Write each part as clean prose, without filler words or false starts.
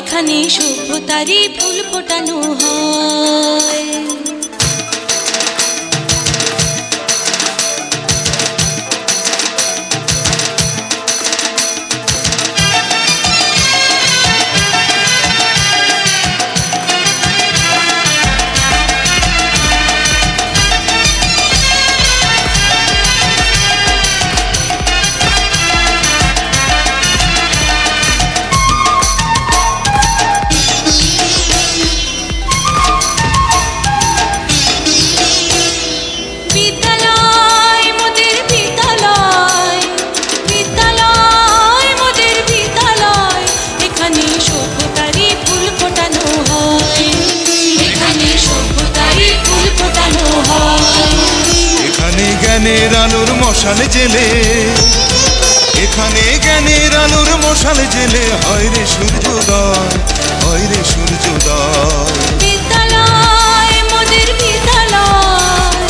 এখানে সভ্যতারই ফুল ফোটানো হয়। জ্ঞানের আলোর মশাল জেলে, এখানে জ্ঞানের আলোর মশাল জেলে হয় রে সূর্যোদয়, হয় রে সূর্যোদয়। বিদ্যালয় মোদের বিদ্যালয়,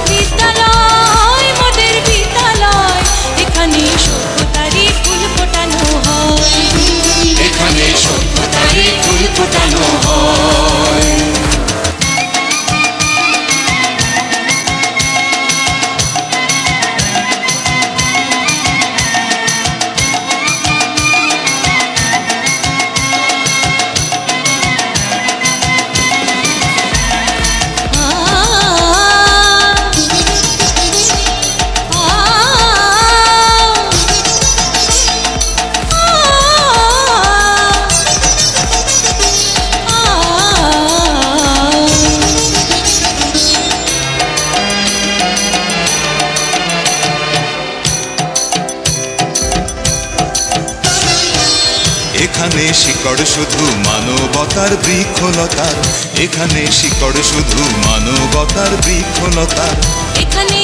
বিদ্যালয় মোদের বিদ্যালয়, এখানে সভ্যতারই ফুল ফোটানো হয়, এখানে সভ্যতারই ফুল ফোটানো হয়। এখানে শিকড় শুধু মানবতার বৃক্ষলতার, এখানে শিকড় শুধু মানবতার বৃক্ষলতার, এখানে